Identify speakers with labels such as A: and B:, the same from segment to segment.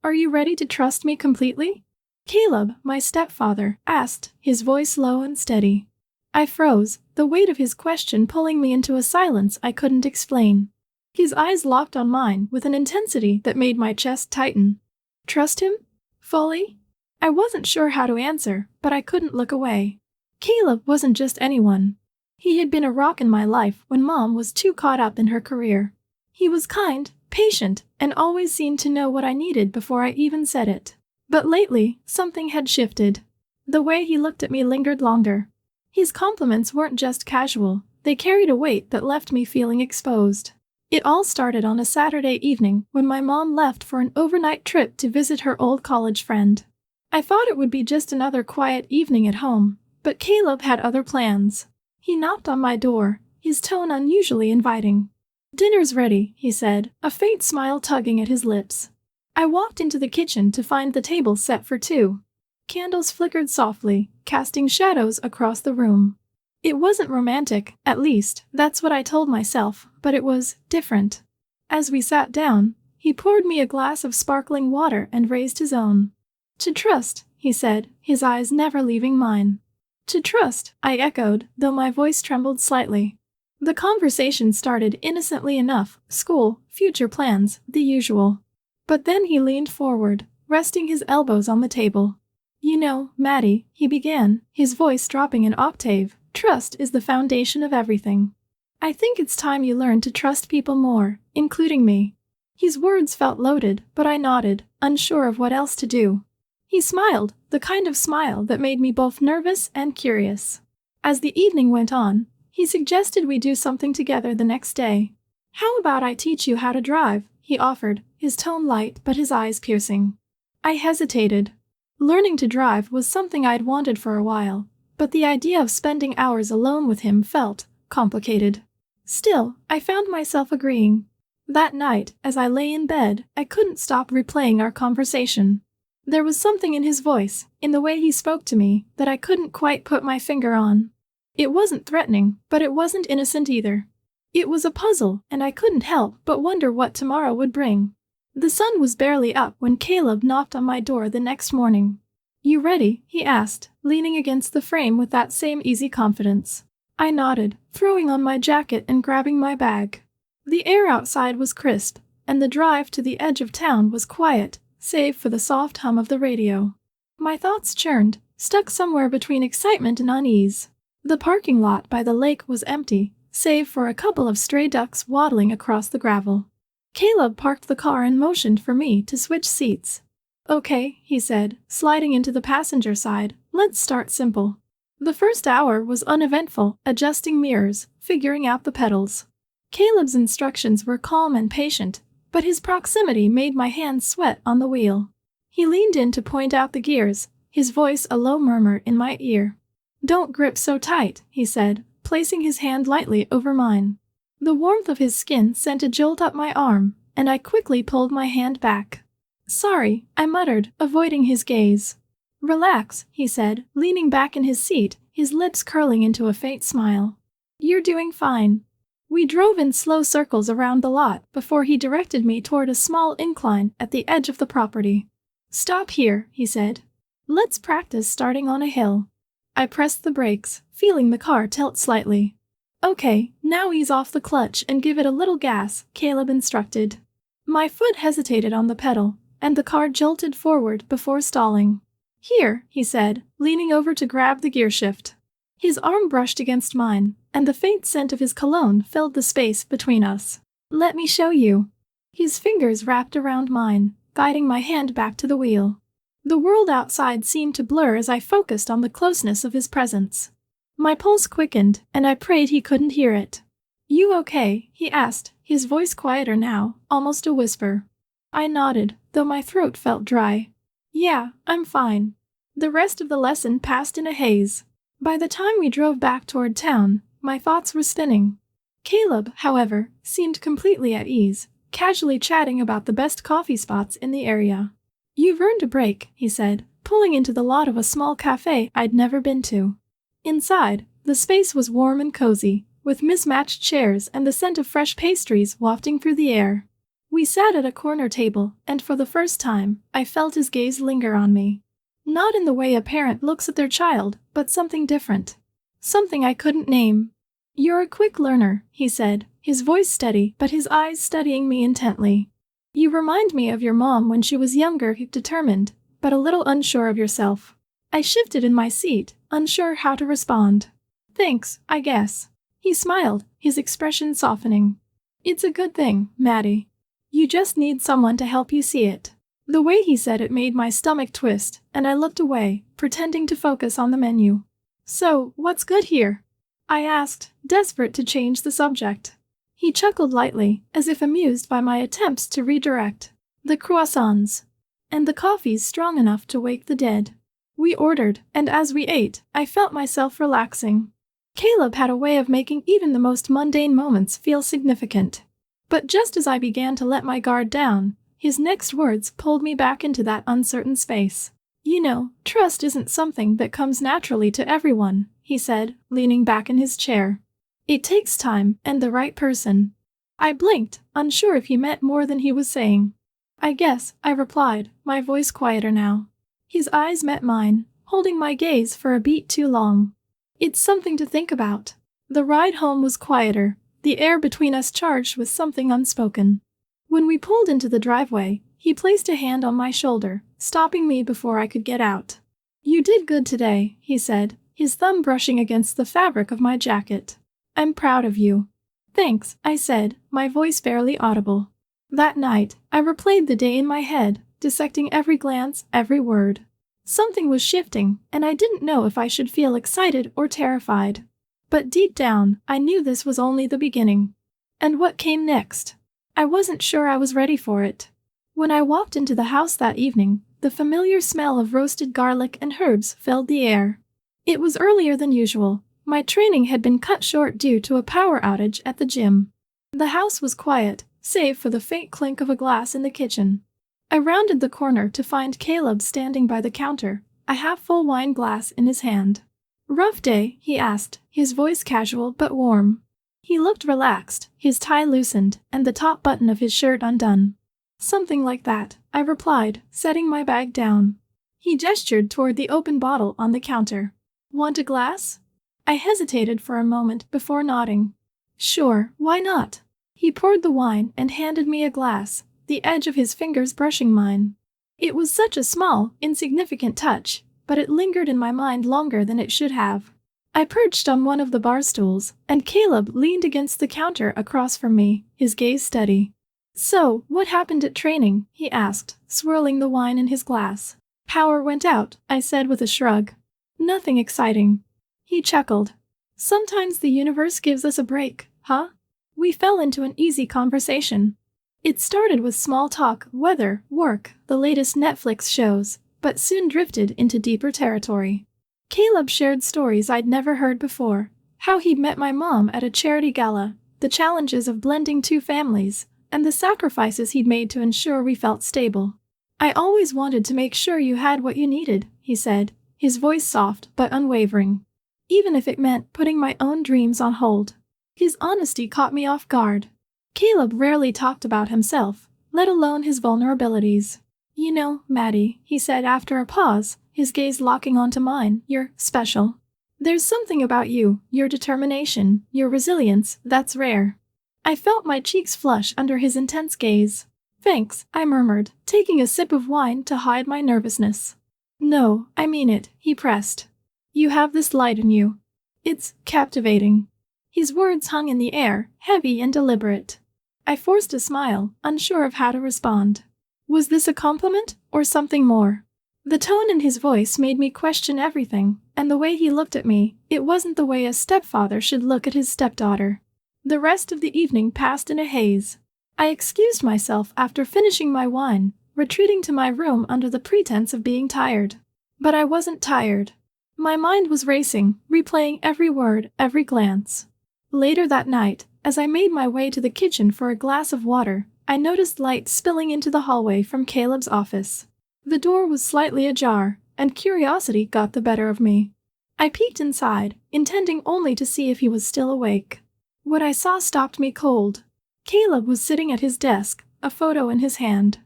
A: Are you ready to trust me completely? Caleb, my stepfather, asked, his voice low and steady. I froze, the weight of his question pulling me into a silence I couldn't explain. His eyes locked on mine with an intensity that made my chest tighten. Trust him? Fully? I wasn't sure how to answer, but I couldn't look away. Caleb wasn't just anyone. He had been a rock in my life when Mom was too caught up in her career. He was kind, patient, and always seemed to know what I needed before I even said it. But lately, something had shifted. The way he looked at me lingered longer. His compliments weren't just casual, they carried a weight that left me feeling exposed. It all started on a Saturday evening when my mom left for an overnight trip to visit her old college friend. I thought it would be just another quiet evening at home, but Caleb had other plans. He knocked on my door, his tone unusually inviting. "Dinner's ready," he said, a faint smile tugging at his lips. I walked into the kitchen to find the table set for two. Candles flickered softly, casting shadows across the room. It wasn't romantic, at least, that's what I told myself, but it was different. As we sat down, he poured me a glass of sparkling water and raised his own. "To trust," he said, his eyes never leaving mine. "To trust," I echoed, though my voice trembled slightly. The conversation started innocently enough, school, future plans, the usual. But then he leaned forward, resting his elbows on the table. "You know, Maddie," he began, his voice dropping an octave, "trust is the foundation of everything. I think it's time you learned to trust people more, including me." His words felt loaded, but I nodded, unsure of what else to do. He smiled, the kind of smile that made me both nervous and curious. As the evening went on, he suggested we do something together the next day. "How about I teach you how to drive?" he offered, his tone light but his eyes piercing. I hesitated. Learning to drive was something I'd wanted for a while, but the idea of spending hours alone with him felt complicated. Still, I found myself agreeing. That night, as I lay in bed, I couldn't stop replaying our conversation. There was something in his voice, in the way he spoke to me, that I couldn't quite put my finger on. It wasn't threatening, but it wasn't innocent either. It was a puzzle, and I couldn't help but wonder what tomorrow would bring. The sun was barely up when Caleb knocked on my door the next morning. "You ready?" he asked, leaning against the frame with that same easy confidence. I nodded, throwing on my jacket and grabbing my bag. The air outside was crisp, and the drive to the edge of town was quiet, save for the soft hum of the radio. My thoughts churned, stuck somewhere between excitement and unease. The parking lot by the lake was empty, save for a couple of stray ducks waddling across the gravel. Caleb parked the car and motioned for me to switch seats. "Okay," he said, sliding into the passenger side, "let's start simple." The first hour was uneventful, adjusting mirrors, figuring out the pedals. Caleb's instructions were calm and patient, but his proximity made my hands sweat on the wheel. He leaned in to point out the gears, his voice a low murmur in my ear. "Don't grip so tight," he said, placing his hand lightly over mine. The warmth of his skin sent a jolt up my arm, and I quickly pulled my hand back. "Sorry," I muttered, avoiding his gaze. "Relax," he said, leaning back in his seat, his lips curling into a faint smile. "You're doing fine." We drove in slow circles around the lot before he directed me toward a small incline at the edge of the property. "Stop here," he said. "Let's practice starting on a hill." I pressed the brakes, feeling the car tilt slightly. "Okay, now ease off the clutch and give it a little gas," Caleb instructed. My foot hesitated on the pedal, and the car jolted forward before stalling. "Here," he said, leaning over to grab the gearshift. His arm brushed against mine, and the faint scent of his cologne filled the space between us. "Let me show you." His fingers wrapped around mine, guiding my hand back to the wheel. The world outside seemed to blur as I focused on the closeness of his presence. My pulse quickened, and I prayed he couldn't hear it. "You okay?" he asked, his voice quieter now, almost a whisper. I nodded, though my throat felt dry. "Yeah, I'm fine." The rest of the lesson passed in a haze. By the time we drove back toward town, my thoughts were spinning. Caleb, however, seemed completely at ease, casually chatting about the best coffee spots in the area. "You've earned a break," he said, pulling into the lot of a small cafe I'd never been to. Inside, the space was warm and cozy, with mismatched chairs and the scent of fresh pastries wafting through the air. We sat at a corner table, and for the first time, I felt his gaze linger on me. Not in the way a parent looks at their child, but something different. Something I couldn't name. "You're a quick learner," he said, his voice steady but his eyes studying me intently. "You remind me of your mom when she was younger, determined, but a little unsure of yourself." I shifted in my seat, unsure how to respond. "Thanks, I guess." He smiled, his expression softening. "It's a good thing, Maddie. You just need someone to help you see it." The way he said it made my stomach twist, and I looked away, pretending to focus on the menu. "So, what's good here?" I asked, desperate to change the subject. He chuckled lightly, as if amused by my attempts to redirect. "The croissants. And the coffee's strong enough to wake the dead." We ordered, and as we ate, I felt myself relaxing. Caleb had a way of making even the most mundane moments feel significant. But just as I began to let my guard down, his next words pulled me back into that uncertain space. "You know, trust isn't something that comes naturally to everyone," he said, leaning back in his chair. "It takes time and the right person." I blinked, unsure if he meant more than he was saying. "I guess," I replied, my voice quieter now. His eyes met mine, holding my gaze for a beat too long. "It's something to think about." The ride home was quieter, the air between us charged with something unspoken. When we pulled into the driveway, he placed a hand on my shoulder, stopping me before I could get out. "You did good today," he said, his thumb brushing against the fabric of my jacket. "I'm proud of you." "Thanks," I said, my voice barely audible. That night, I replayed the day in my head, dissecting every glance, every word. Something was shifting, and I didn't know if I should feel excited or terrified. But deep down, I knew this was only the beginning. And what came next? I wasn't sure I was ready for it. When I walked into the house that evening, the familiar smell of roasted garlic and herbs filled the air. It was earlier than usual. My training had been cut short due to a power outage at the gym. The house was quiet, save for the faint clink of a glass in the kitchen. I rounded the corner to find Caleb standing by the counter, a half-full wine glass in his hand. "Rough day?" he asked, his voice casual but warm. He looked relaxed, his tie loosened, and the top button of his shirt undone. "Something like that," I replied, setting my bag down. He gestured toward the open bottle on the counter. "Want a glass?" I hesitated for a moment before nodding. "Sure, why not?" He poured the wine and handed me a glass, the edge of his fingers brushing mine. It was such a small, insignificant touch, but it lingered in my mind longer than it should have. I perched on one of the bar stools, and Caleb leaned against the counter across from me, his gaze steady. "So, what happened at training?" he asked, swirling the wine in his glass. "Power went out," I said with a shrug. "Nothing exciting." He chuckled. "Sometimes the universe gives us a break, huh?" We fell into an easy conversation. It started with small talk, weather, work, the latest Netflix shows, but soon drifted into deeper territory. Caleb shared stories I'd never heard before, how he'd met my mom at a charity gala, the challenges of blending two families, and the sacrifices he'd made to ensure we felt stable. "I always wanted to make sure you had what you needed," he said, his voice soft but unwavering. Even if it meant putting my own dreams on hold. His honesty caught me off guard. Caleb rarely talked about himself, let alone his vulnerabilities. "You know, Maddie," he said after a pause, his gaze locking onto mine, "you're special. There's something about you, your determination, your resilience, that's rare." I felt my cheeks flush under his intense gaze. "Thanks," I murmured, taking a sip of wine to hide my nervousness. "No, I mean it," he pressed. "You have this light in you. It's captivating." His words hung in the air, heavy and deliberate. I forced a smile, unsure of how to respond. Was this a compliment, or something more? The tone in his voice made me question everything, and the way he looked at me, it wasn't the way a stepfather should look at his stepdaughter. The rest of the evening passed in a haze. I excused myself after finishing my wine, retreating to my room under the pretense of being tired. But I wasn't tired. My mind was racing, replaying every word, every glance. Later that night, as I made my way to the kitchen for a glass of water, I noticed light spilling into the hallway from Caleb's office. The door was slightly ajar, and curiosity got the better of me. I peeked inside, intending only to see if he was still awake. What I saw stopped me cold. Caleb was sitting at his desk, a photo in his hand.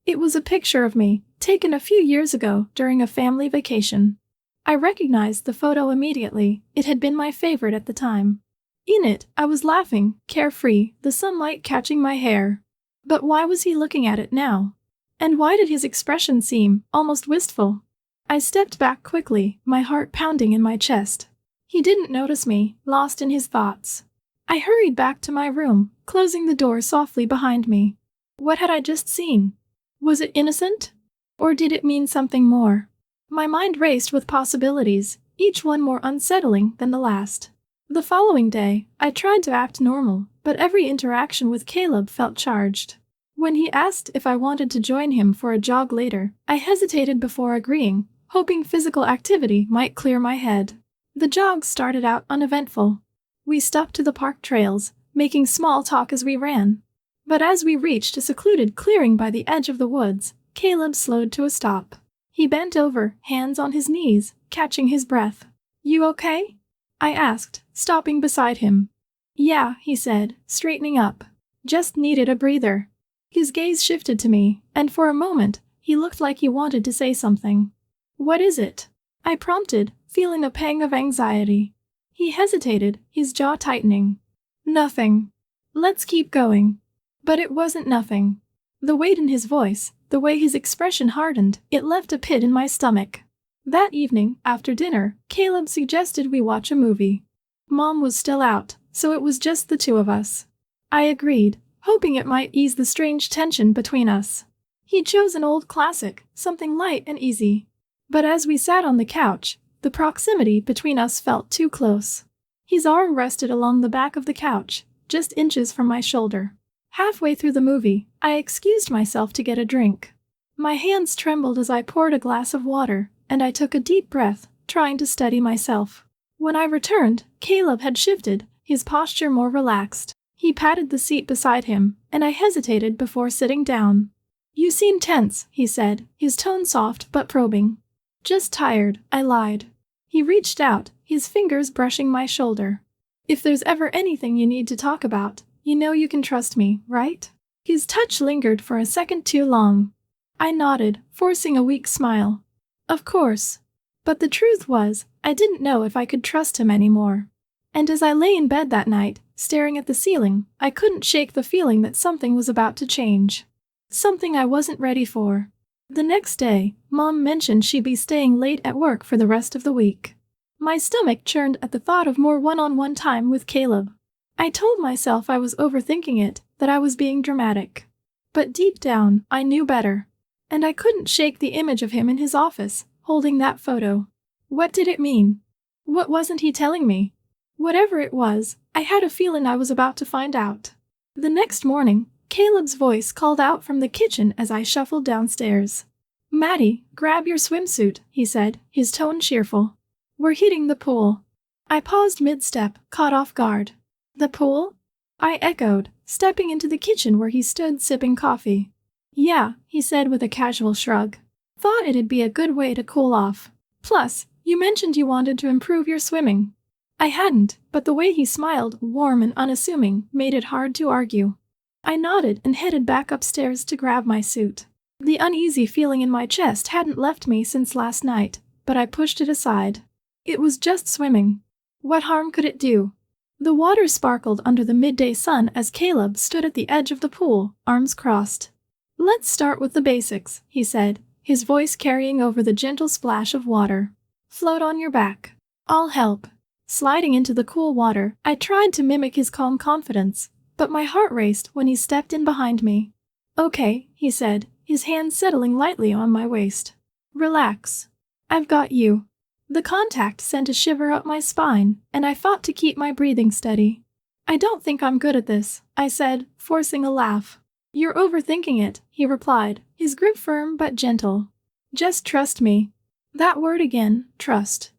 A: It was a picture of me, taken a few years ago during a family vacation. I recognized the photo immediately. It had been my favorite at the time. In it, I was laughing, carefree, the sunlight catching my hair. But why was he looking at it now? And why did his expression seem almost wistful? I stepped back quickly, my heart pounding in my chest. He didn't notice me, lost in his thoughts. I hurried back to my room, closing the door softly behind me. What had I just seen? Was it innocent? Or did it mean something more? My mind raced with possibilities, each one more unsettling than the last. The following day, I tried to act normal, but every interaction with Caleb felt charged. When he asked if I wanted to join him for a jog later, I hesitated before agreeing, hoping physical activity might clear my head. The jog started out uneventful. We stuck to the park trails, making small talk as we ran. But as we reached a secluded clearing by the edge of the woods, Caleb slowed to a stop. He bent over, hands on his knees, catching his breath. "You okay?" I asked, stopping beside him. "Yeah," he said, straightening up. "Just needed a breather." His gaze shifted to me, and for a moment, he looked like he wanted to say something. "What is it?" I prompted, feeling a pang of anxiety. He hesitated, his jaw tightening. "Nothing. Let's keep going." But it wasn't nothing. The weight in his voice, the way his expression hardened, it left a pit in my stomach. That evening, after dinner, Caleb suggested we watch a movie. Mom was still out, so it was just the two of us. I agreed, hoping it might ease the strange tension between us. He chose an old classic, something light and easy. But as we sat on the couch, the proximity between us felt too close. His arm rested along the back of the couch, just inches from my shoulder. Halfway through the movie, I excused myself to get a drink. My hands trembled as I poured a glass of water, and I took a deep breath, trying to steady myself. When I returned, Caleb had shifted, his posture more relaxed. He patted the seat beside him, and I hesitated before sitting down. "You seem tense," he said, his tone soft but probing. "Just tired," I lied. He reached out, his fingers brushing my shoulder. "If there's ever anything you need to talk about, you know you can trust me, right?" His touch lingered for a second too long. I nodded, forcing a weak smile. Of course. But the truth was, I didn't know if I could trust him anymore. And as I lay in bed that night, staring at the ceiling, I couldn't shake the feeling that something was about to change. Something I wasn't ready for. The next day, Mom mentioned she'd be staying late at work for the rest of the week. My stomach churned at the thought of more one-on-one time with Caleb. I told myself I was overthinking it, that I was being dramatic. But deep down, I knew better. And I couldn't shake the image of him in his office, holding that photo. What did it mean? What wasn't he telling me? Whatever it was, I had a feeling I was about to find out. The next morning, Caleb's voice called out from the kitchen as I shuffled downstairs. "Maddie, grab your swimsuit," he said, his tone cheerful. "We're hitting the pool." I paused mid-step, caught off guard. "The pool?" I echoed, stepping into the kitchen where he stood sipping coffee. "Yeah," he said with a casual shrug. "Thought it'd be a good way to cool off. Plus, you mentioned you wanted to improve your swimming." I hadn't, but the way he smiled, warm and unassuming, made it hard to argue. I nodded and headed back upstairs to grab my suit. The uneasy feeling in my chest hadn't left me since last night, but I pushed it aside. It was just swimming. What harm could it do? The water sparkled under the midday sun as Caleb stood at the edge of the pool, arms crossed. "Let's start with the basics," he said, his voice carrying over the gentle splash of water. "Float on your back. I'll help." Sliding into the cool water, I tried to mimic his calm confidence, but my heart raced when he stepped in behind me. "Okay," he said, his hand settling lightly on my waist. "Relax. I've got you." The contact sent a shiver up my spine, and I fought to keep my breathing steady. "I don't think I'm good at this," I said, forcing a laugh. "You're overthinking it," he replied, his grip firm but gentle. "Just trust me." That word again, trust.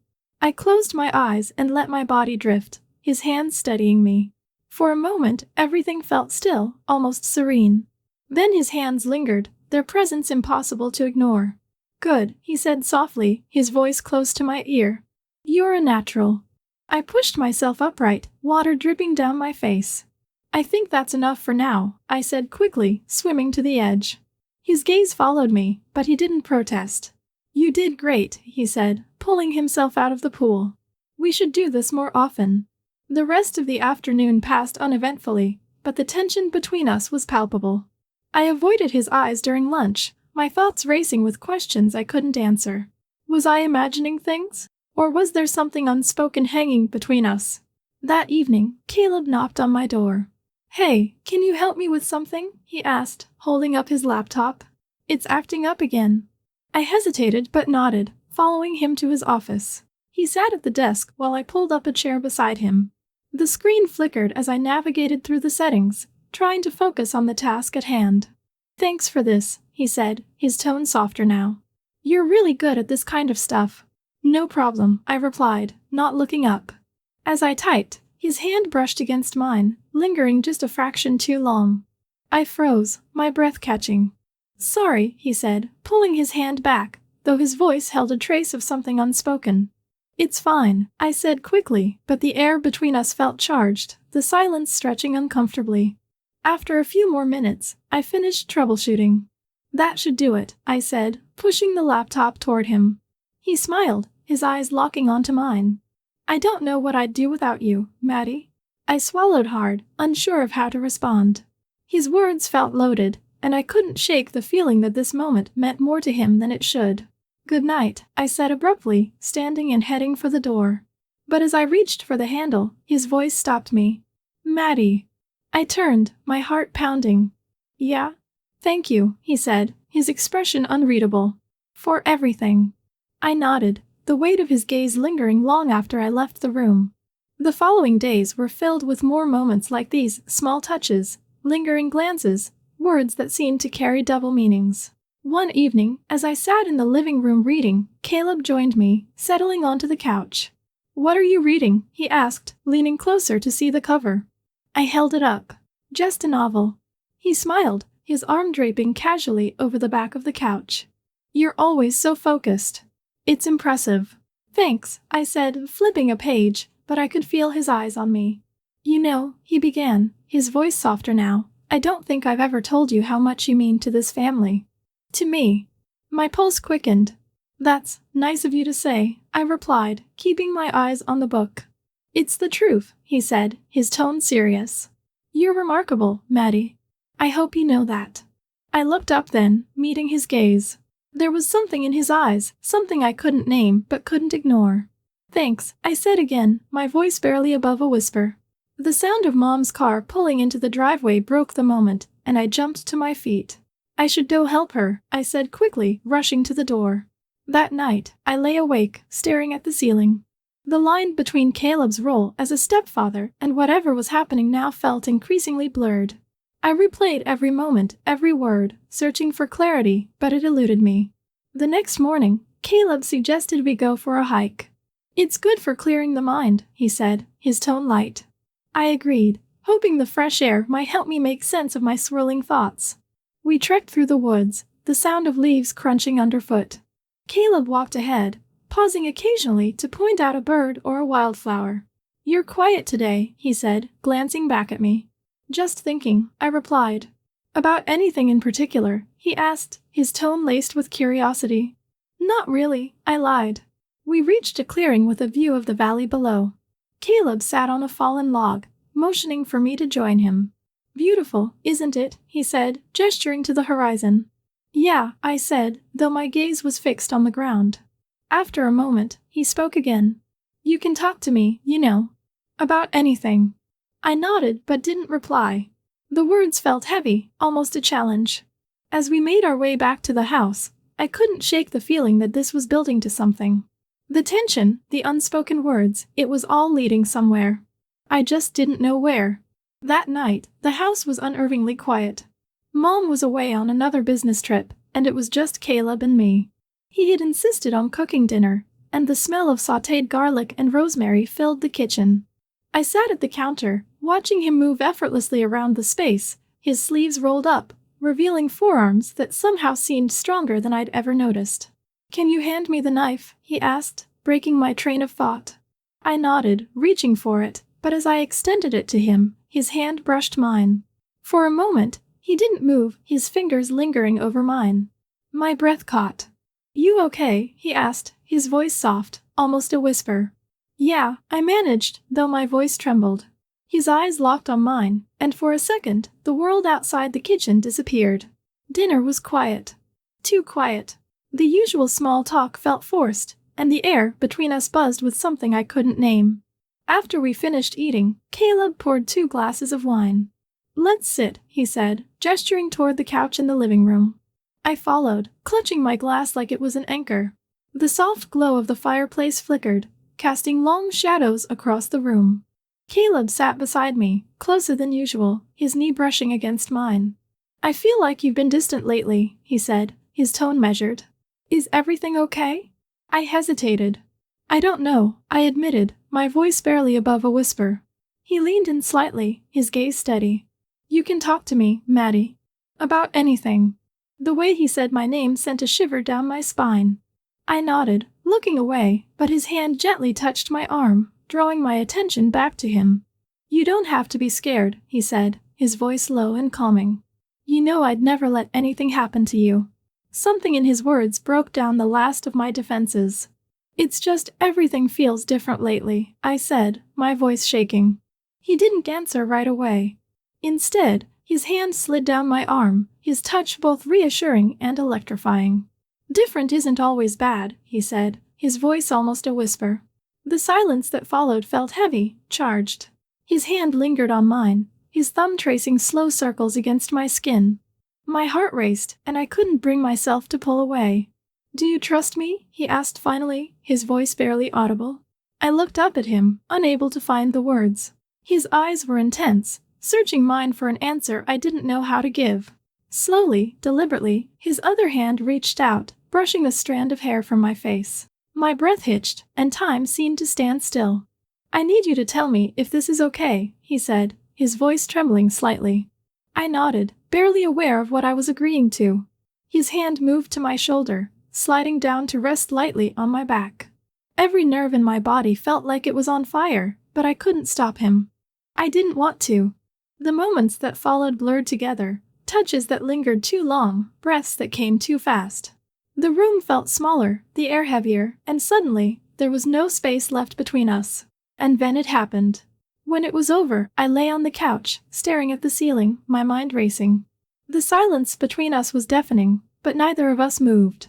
A: I closed my eyes and let my body drift, his hands steadying me. For a moment, everything felt still, almost serene. Then his hands lingered, their presence impossible to ignore. "Good," he said softly, his voice close to my ear. "You're a natural." I pushed myself upright, water dripping down my face. I think that's enough for now, I said quickly, swimming to the edge. His gaze followed me, but he didn't protest. You did great, he said, pulling himself out of the pool. We should do this more often. The rest of the afternoon passed uneventfully, but the tension between us was palpable. I avoided his eyes during lunch, my thoughts racing with questions I couldn't answer. Was I imagining things? Or was there something unspoken hanging between us? That evening, Caleb knocked on my door. Hey, can you help me with something? He asked, holding up his laptop. It's acting up again. I hesitated but nodded, following him to his office. He sat at the desk while I pulled up a chair beside him. The screen flickered as I navigated through the settings, trying to focus on the task at hand. Thanks for this, he said, his tone softer now. You're really good at this kind of stuff. No problem, I replied, not looking up. As I typed, his hand brushed against mine, lingering just a fraction too long. I froze, my breath catching. Sorry, he said, pulling his hand back, though his voice held a trace of something unspoken. It's fine, I said quickly, but the air between us felt charged, the silence stretching uncomfortably. After a few more minutes, I finished troubleshooting. That should do it, I said, pushing the laptop toward him. He smiled, his eyes locking onto mine. I don't know what I'd do without you, Maddie. I swallowed hard, unsure of how to respond. His words felt loaded, and I couldn't shake the feeling that this moment meant more to him than it should. Good night, I said abruptly, standing and heading for the door. But as I reached for the handle, his voice stopped me. Maddie. I turned, my heart pounding. Yeah? Thank you, he said, his expression unreadable. For everything. I nodded, the weight of his gaze lingering long after I left the room. The following days were filled with more moments like these, small touches, lingering glances, words that seemed to carry double meanings. One evening, as I sat in the living room reading, Caleb joined me, settling onto the couch. What are you reading? He asked, leaning closer to see the cover. I held it up. Just a novel. He smiled, his arm draping casually over the back of the couch. You're always so focused. It's impressive. Thanks, I said, flipping a page, but I could feel his eyes on me. You know, he began, his voice softer now, I don't think I've ever told you how much you mean to this family. To me. My pulse quickened. That's nice of you to say, I replied, keeping my eyes on the book. It's the truth, he said, his tone serious. You're remarkable, Maddie. I hope you know that. I looked up then, meeting his gaze. There was something in his eyes, something I couldn't name but couldn't ignore. Thanks, I said again, my voice barely above a whisper. The sound of Mom's car pulling into the driveway broke the moment, and I jumped to my feet. I should go help her, I said quickly, rushing to the door. That night, I lay awake, staring at the ceiling. The line between Caleb's role as a stepfather and whatever was happening now felt increasingly blurred. I replayed every moment, every word, searching for clarity, but it eluded me. The next morning, Caleb suggested we go for a hike. It's good for clearing the mind, he said, his tone light. I agreed, hoping the fresh air might help me make sense of my swirling thoughts. We trekked through the woods, the sound of leaves crunching underfoot. Caleb walked ahead, pausing occasionally to point out a bird or a wildflower. You're quiet today, he said, glancing back at me. Just thinking, I replied. About anything in particular, he asked, his tone laced with curiosity. Not really, I lied. We reached a clearing with a view of the valley below. Caleb sat on a fallen log, motioning for me to join him. Beautiful, isn't it? He said, gesturing to the horizon. Yeah, I said, though my gaze was fixed on the ground. After a moment, he spoke again. You can talk to me, you know. About anything. I nodded but didn't reply. The words felt heavy, almost a challenge. As we made our way back to the house, I couldn't shake the feeling that this was building to something. The tension, the unspoken words, it was all leading somewhere. I just didn't know where. That night, the house was unnervingly quiet. Mom was away on another business trip, and it was just Caleb and me. He had insisted on cooking dinner, and the smell of sautéed garlic and rosemary filled the kitchen. I sat at the counter, watching him move effortlessly around the space, his sleeves rolled up, revealing forearms that somehow seemed stronger than I'd ever noticed. Can you hand me the knife? He asked, breaking my train of thought. I nodded, reaching for it, but as I extended it to him, His hand brushed mine. For a moment, he didn't move, his fingers lingering over mine. My breath caught. "You okay?" he asked, his voice soft, almost a whisper. "Yeah," I managed, though my voice trembled. His eyes locked on mine, and for a second, the world outside the kitchen disappeared. Dinner was quiet. Too quiet. The usual small talk felt forced, and the air between us buzzed with something I couldn't name. After we finished eating, Caleb poured 2 glasses of wine. "Let's sit," he said, gesturing toward the couch in the living room. I followed, clutching my glass like it was an anchor. The soft glow of the fireplace flickered, casting long shadows across the room. Caleb sat beside me, closer than usual, his knee brushing against mine. "I feel like you've been distant lately," he said, his tone measured. "Is everything okay?" I hesitated. "I don't know," I admitted, my voice barely above a whisper. He leaned in slightly, his gaze steady. "You can talk to me, Maddie. About anything." The way he said my name sent a shiver down my spine. I nodded, looking away, but his hand gently touched my arm, drawing my attention back to him. "You don't have to be scared," he said, his voice low and calming. "You know I'd never let anything happen to you." Something in his words broke down the last of my defenses. "It's just everything feels different lately," I said, my voice shaking. He didn't answer right away. Instead, his hand slid down my arm, his touch both reassuring and electrifying. "Different isn't always bad," he said, his voice almost a whisper. The silence that followed felt heavy, charged. His hand lingered on mine, his thumb tracing slow circles against my skin. My heart raced, and I couldn't bring myself to pull away. "Do you trust me?" he asked finally, his voice barely audible. I looked up at him, unable to find the words. His eyes were intense, searching mine for an answer I didn't know how to give. Slowly, deliberately, his other hand reached out, brushing a strand of hair from my face. My breath hitched, and time seemed to stand still. "I need you to tell me if this is okay," he said, his voice trembling slightly. I nodded, barely aware of what I was agreeing to. His hand moved to my shoulder, sliding down to rest lightly on my back. Every nerve in my body felt like it was on fire, but I couldn't stop him. I didn't want to. The moments that followed blurred together, touches that lingered too long, breaths that came too fast. The room felt smaller, the air heavier, and suddenly, there was no space left between us. And then it happened. When it was over, I lay on the couch, staring at the ceiling, my mind racing. The silence between us was deafening, but neither of us moved.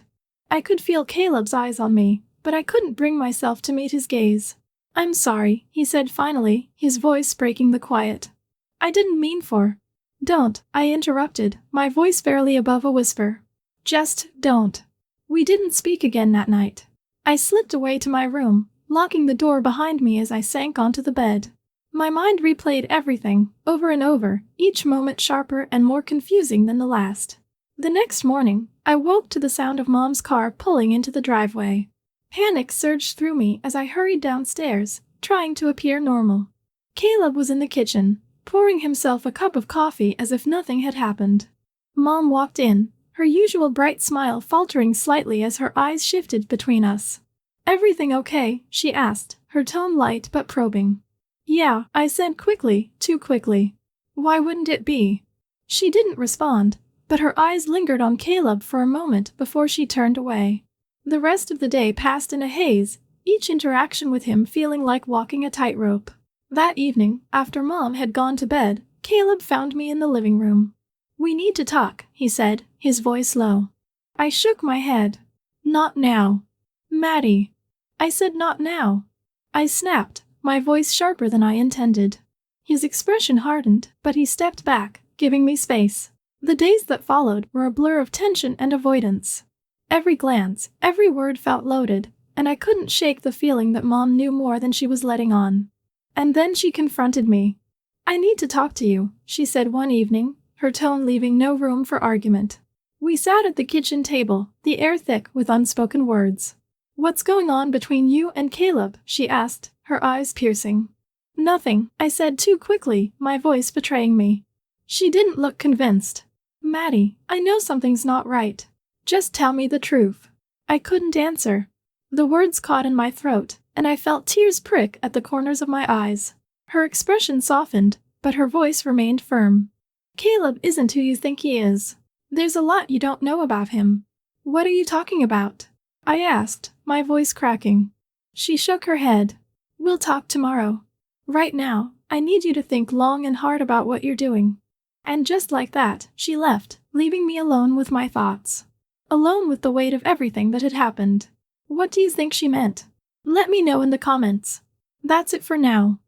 A: I could feel Caleb's eyes on me, but I couldn't bring myself to meet his gaze. "I'm sorry," he said finally, his voice breaking the quiet. "I didn't mean for—" "Don't," I interrupted, my voice barely above a whisper. "Just don't." We didn't speak again that night. I slipped away to my room, locking the door behind me as I sank onto the bed. My mind replayed everything, over and over, each moment sharper and more confusing than the last. The next morning, I woke to the sound of Mom's car pulling into the driveway. Panic surged through me as I hurried downstairs, trying to appear normal. Caleb was in the kitchen, pouring himself a cup of coffee as if nothing had happened. Mom walked in, her usual bright smile faltering slightly as her eyes shifted between us. "Everything okay?" she asked, her tone light but probing. "Yeah," I said quickly, too quickly. "Why wouldn't it be?" She didn't respond, but her eyes lingered on Caleb for a moment before she turned away. The rest of the day passed in a haze, each interaction with him feeling like walking a tightrope. That evening, after Mom had gone to bed, Caleb found me in the living room. "We need to talk," he said, his voice low. I shook my head. "Not now." "Maddie." I said not now. I snapped, my voice sharper than I intended. His expression hardened, but he stepped back, giving me space. The days that followed were a blur of tension and avoidance. Every glance, every word felt loaded, and I couldn't shake the feeling that Mom knew more than she was letting on. And then she confronted me. "I need to talk to you," she said one evening, her tone leaving no room for argument. We sat at the kitchen table, the air thick with unspoken words. "What's going on between you and Caleb?" she asked, her eyes piercing. "Nothing," I said too quickly, my voice betraying me. She didn't look convinced. "Maddie, I know something's not right. Just tell me the truth." I couldn't answer. The words caught in my throat, and I felt tears prick at the corners of my eyes. Her expression softened, but her voice remained firm. Caleb isn't who you think he is. There's a lot you don't know about him. What are you talking about? I asked, my voice cracking. She shook her head. We'll talk tomorrow. Right now, I need you to think long and hard about what you're doing. And just like that, she left, leaving me alone with my thoughts. Alone with the weight of everything that had happened. What do you think she meant? Let me know in the comments. That's it for now.